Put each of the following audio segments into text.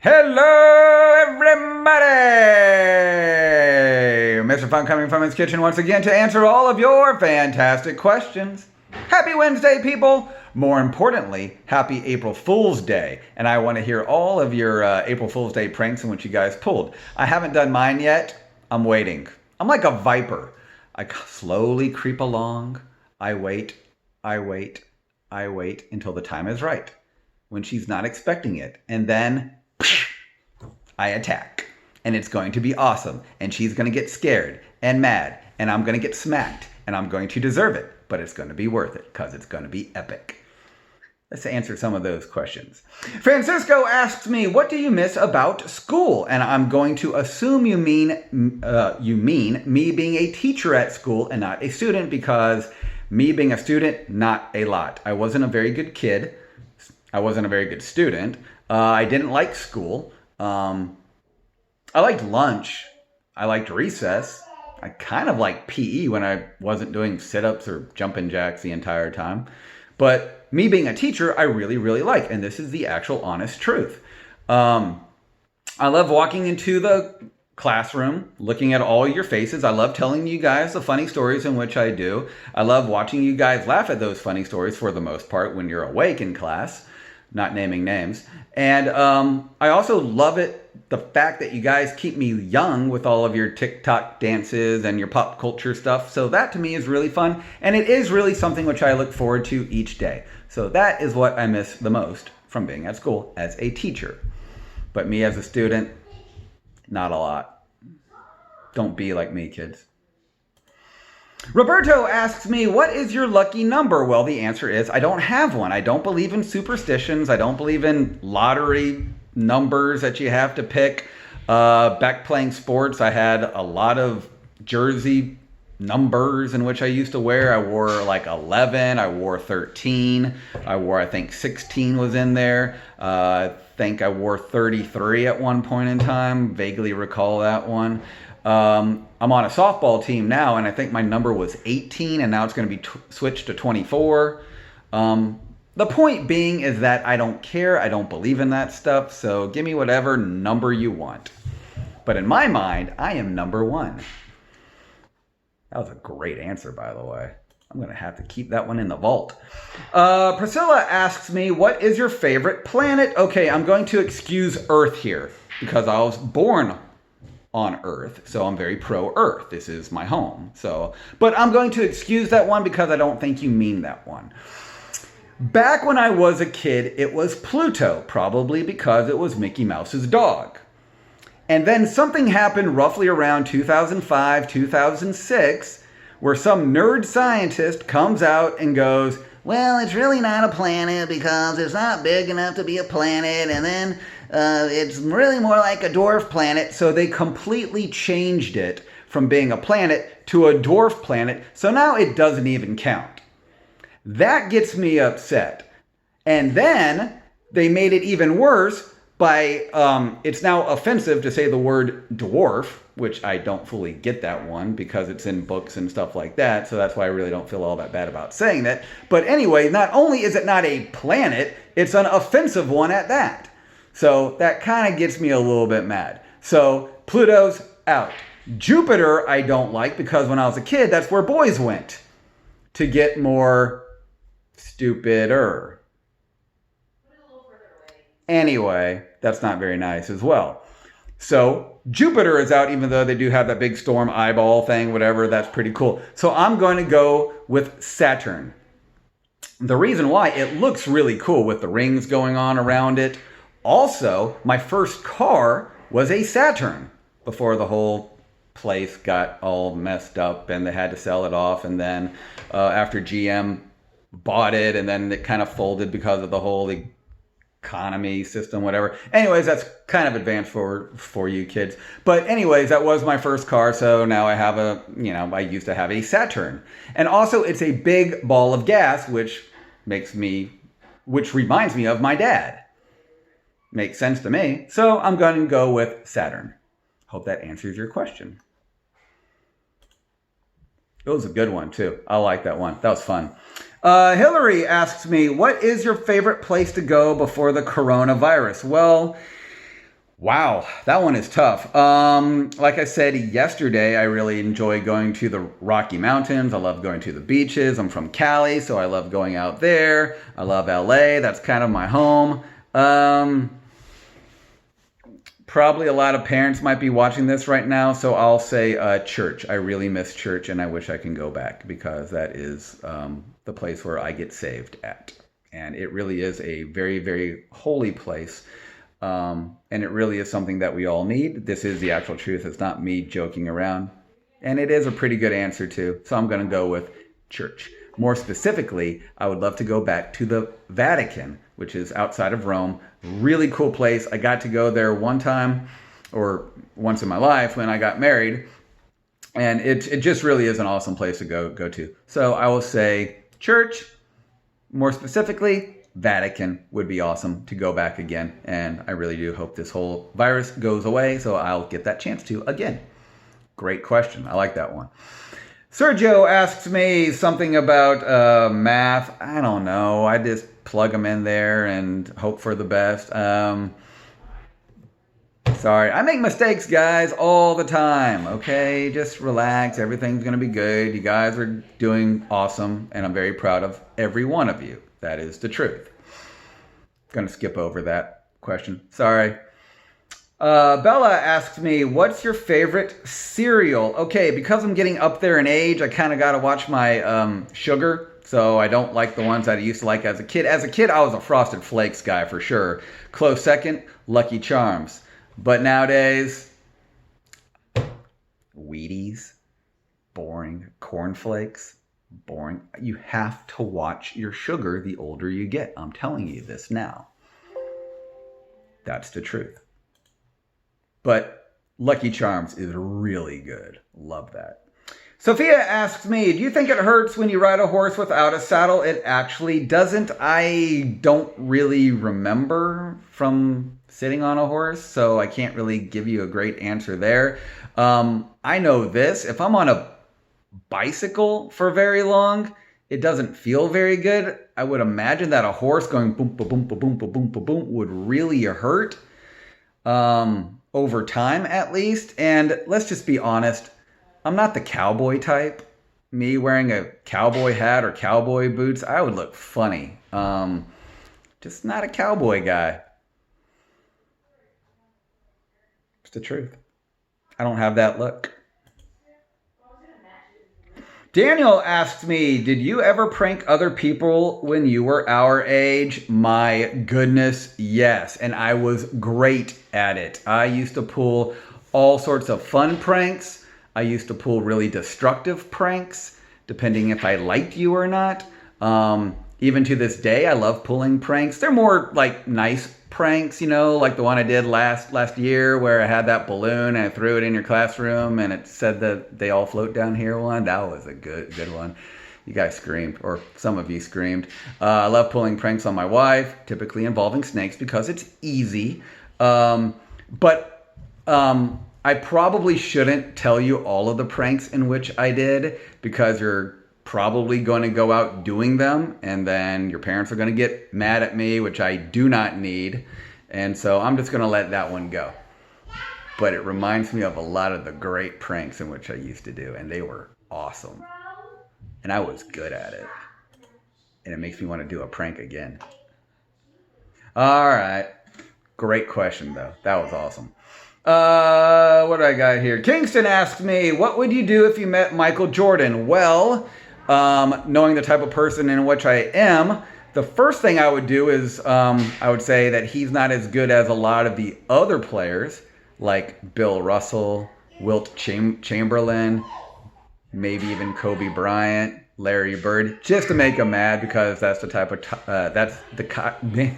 Hello, everybody! Mr. Fun coming from his kitchen once again to answer all of your fantastic questions. Happy Wednesday, people! More importantly, happy April Fool's Day. And I want to hear all of your April Fool's Day pranks and what you guys pulled. I haven't done mine yet. I'm waiting. I'm like a viper. I slowly creep along. I wait until the time is right, when she's not expecting it. And then I attack, and it's going to be awesome, and she's going to get scared and mad, and I'm going to get smacked, and I'm going to deserve it, but it's going to be worth it because it's going to be epic. Let's answer some of those questions. Francisco asks me, what do you miss about school? And I'm going to assume you mean me being a teacher at school and not a student, because me being a student, not a lot. I wasn't a very good kid. I wasn't a very good student. I didn't like school. I liked lunch. I liked recess. I kind of liked PE when I wasn't doing sit-ups or jumping jacks the entire time. But me being a teacher, I really, really like. And this is the actual honest truth. I love walking into the classroom, looking at all your faces. I love telling you guys the funny stories in which I do. I love watching you guys laugh at those funny stories for the most part when you're awake in class. Not naming names. And I also love the fact that you guys keep me young with all of your TikTok dances and your pop culture stuff. So that to me is really fun. And it is really something which I look forward to each day. So that is what I miss the most from being at school as a teacher. But me as a student, not a lot. Don't be like me, kids. Roberto asks me, what is your lucky number? Well, the answer is I don't have one. I don't believe in superstitions. I don't believe in lottery numbers that you have to pick. Back playing sports, I had a lot of jersey numbers in which I used to wear. I wore like 11. I wore 13. I think 16 was in there. I think I wore 33 at one point in time. Vaguely recall that one. I'm on a softball team now, and I think my number was 18, and now it's going to be switched to 24. The point being is that I don't care. I don't believe in that stuff, so give me whatever number you want. But in my mind, I am number one. That was a great answer, by the way. I'm going to have to keep that one in the vault. Priscilla asks me, what is your favorite planet? Okay, I'm going to excuse Earth here because I was born on Earth, so I'm very pro-Earth. This is my home. But I'm going to excuse that one because I don't think you mean that one. Back when I was a kid, it was Pluto, probably because it was Mickey Mouse's dog. And then something happened roughly around 2005, 2006, where some nerd scientist comes out and goes, well, it's really not a planet because it's not big enough to be a planet, and then it's really more like a dwarf planet. So they completely changed it from being a planet to a dwarf planet. So now it doesn't even count. That gets me upset. And then they made it even worse by, it's now offensive to say the word dwarf, which I don't fully get that one because it's in books and stuff like that. So that's why I really don't feel all that bad about saying that. But anyway, not only is it not a planet, it's an offensive one at that. So that kind of gets me a little bit mad. So Pluto's out. Jupiter I don't like because when I was a kid, that's where boys went to get more stupider. Anyway, that's not very nice as well. So Jupiter is out, even though they do have that big storm eyeball thing, whatever. That's pretty cool. So I'm going to go with Saturn. The reason why, it looks really cool with the rings going on around it. Also, my first car was a Saturn before the whole place got all messed up and they had to sell it off. And then after GM bought it, and then it kind of folded because of the whole economy system, whatever. Anyways, that's kind of advanced for you kids. But anyways, that was my first car. So now I have I used to have a Saturn. And also it's a big ball of gas, which reminds me of my dad. Makes sense to me. So I'm going to go with Saturn. Hope that answers your question. It was a good one too. I like that one. That was fun. Hillary asks me, what is your favorite place to go before the coronavirus? Well, Wow, that one is tough. Like I said yesterday, I really enjoy going to the Rocky Mountains. I love going to the beaches. I'm from Cali, so I love going out there. I love LA. That's kind of my home. Um, Probably a lot of parents might be watching this right now, so I'll say church. I really miss church, and I wish I can go back because that is the place where I get saved at. And it really is a very, very holy place. And it really is something that we all need. This is the actual truth. It's not me joking around. And it is a pretty good answer, too. So I'm going to go with church. More specifically, I would love to go back to the Vatican, which is outside of Rome. Really cool place. I got to go there one time or once in my life when I got married. And it just really is an awesome place to go to. So I will say church. More specifically, Vatican would be awesome to go back again. And I really do hope this whole virus goes away so I'll get that chance to again. Great question. I like that one. Sergio asks me something about math. I don't know. I just plug them in there and hope for the best. Sorry. I make mistakes, guys, all the time. Okay? Just relax. Everything's going to be good. You guys are doing awesome. And I'm very proud of every one of you. That is the truth. Going to skip over that question. Sorry. Bella asks me, what's your favorite cereal? Okay, because I'm getting up there in age, I kind of got to watch my sugar. So I don't like the ones that I used to like as a kid. As a kid, I was a Frosted Flakes guy for sure. Close second, Lucky Charms. But nowadays, Wheaties, boring. Cornflakes, boring. You have to watch your sugar the older you get. I'm telling you this now. That's the truth. But Lucky Charms is really good. Love that. Sophia asks me, do you think it hurts when you ride a horse without a saddle? It actually doesn't. I don't really remember from sitting on a horse, so I can't really give you a great answer there. I know this. If I'm on a bicycle for very long, it doesn't feel very good. I would imagine that a horse going boom, boom, boom, boom, boom, boom, boom would really hurt. Over time at least. And let's just be honest, I'm not the cowboy type. Me wearing a cowboy hat or cowboy boots, I would look funny. Just not a cowboy guy. It's the truth. I don't have that look. Daniel asked me, did you ever prank other people when you were our age? My goodness, yes. And I was great at it. I used to pull all sorts of fun pranks. I used to pull really destructive pranks, depending if I liked you or not. Even to this day, I love pulling pranks. They're more like nice pranks, you know, like the one I did last year where I had that balloon and I threw it in your classroom and it said that they all float down here one. That was a good one. You guys screamed, or some of you screamed. I love pulling pranks on my wife, typically involving snakes because it's easy. But I probably shouldn't tell you all of the pranks in which I did because you're probably going to go out doing them and then your parents are going to get mad at me, which I do not need. And so I'm just going to let that one go. But it reminds me of a lot of the great pranks in which I used to do, and they were awesome. And I was good at it. And it makes me want to do a prank again. All right. Great question, though. That was awesome. What do I got here? Kingston asked me, what would you do if you met Michael Jordan? Well, knowing the type of person in which I am, the first thing I would do is I would say that he's not as good as a lot of the other players, like Bill Russell, Wilt Chamberlain, maybe even Kobe Bryant, Larry Bird, just to make him mad because that's the type of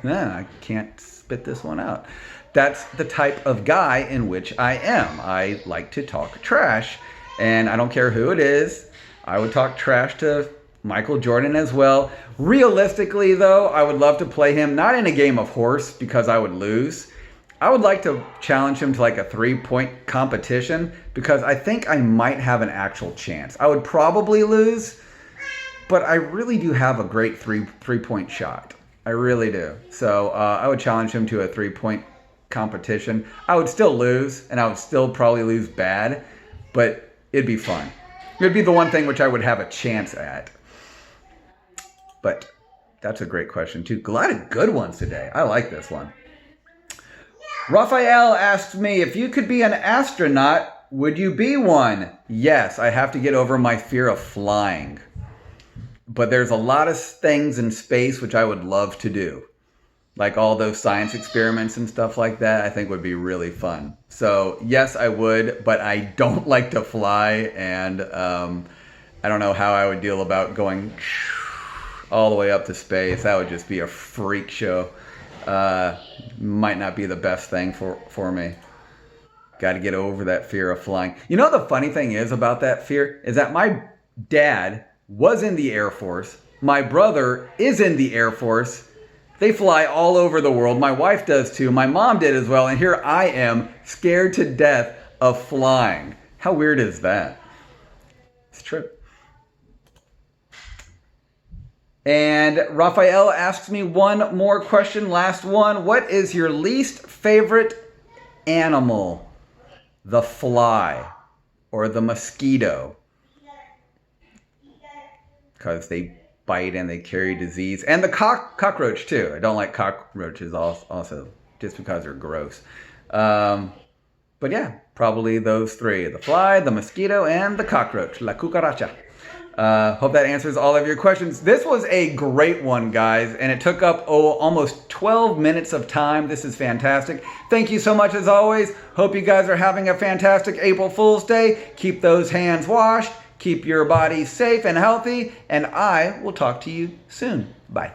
I can't spit this one out. That's the type of guy in which I am. I like to talk trash, and I don't care who it is. I would talk trash to Michael Jordan as well. Realistically, though, I would love to play him, not in a game of horse because I would lose. I would like to challenge him to like a 3-point competition because I think I might have an actual chance. I would probably lose, but I really do have a great three-point shot. I really do. So I would challenge him to a 3-point competition. I would still lose, and I would still probably lose bad, but it'd be fun. It'd be the one thing which I would have a chance at. But that's a great question, too. A lot of good ones today. I like this one. Raphael asked me, if you could be an astronaut, would you be one? Yes, I have to get over my fear of flying. But there's a lot of things in space which I would love to do. Like all those science experiments and stuff like that, I think would be really fun. So yes, I would, but I don't like to fly, and I don't know how I would deal about going all the way up to space. That would just be a freak show. Might not be the best thing for me. Got to get over that fear of flying. You know, the funny thing is about that fear is that my dad was in the Air Force. My brother is in the Air Force. They fly all over the world. My wife does too. My mom did as well. And here I am, scared to death of flying. How weird is that? It's true. And Raphael asks me one more question, last one. What is your least favorite animal? The fly or the mosquito? Because they bite and they carry disease. And the cockroach too. I don't like cockroaches also, just because they're gross. But yeah, probably those three. The fly, the mosquito, and the cockroach. La cucaracha. Hope that answers all of your questions. This was a great one, guys, and it took up almost 12 minutes of time. This is fantastic. Thank you so much as always. Hope you guys are having a fantastic April Fool's Day. Keep those hands washed. Keep your body safe and healthy, and I will talk to you soon. Bye.